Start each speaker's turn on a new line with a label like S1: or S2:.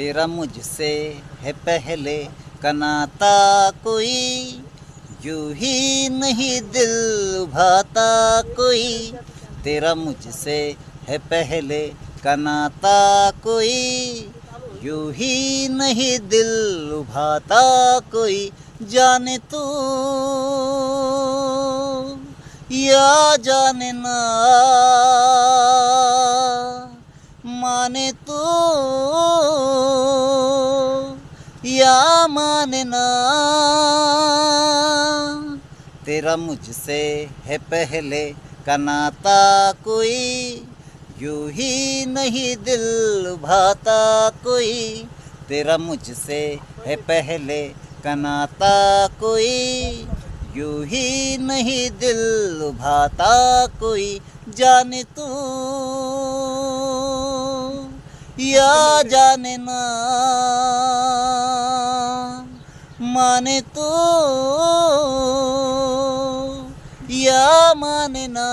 S1: तेरा मुझसे है पहले का नाता कोई, यूं ही नहीं दिल भाता कोई। तेरा मुझसे है पहले का नाता कोई, यूं ही नहीं दिल भाता कोई। जाने तू या जाने ना, माने तू या माने ना। तेरा मुझसे है पहले का नाता कोई, यूं ही नहीं दिल भाता कोई। तेरा मुझसे है पहले का नाता कोई, यूं ही नहीं दिल भाता कोई। जाने तू या जाने ना, माने तू या माने ना।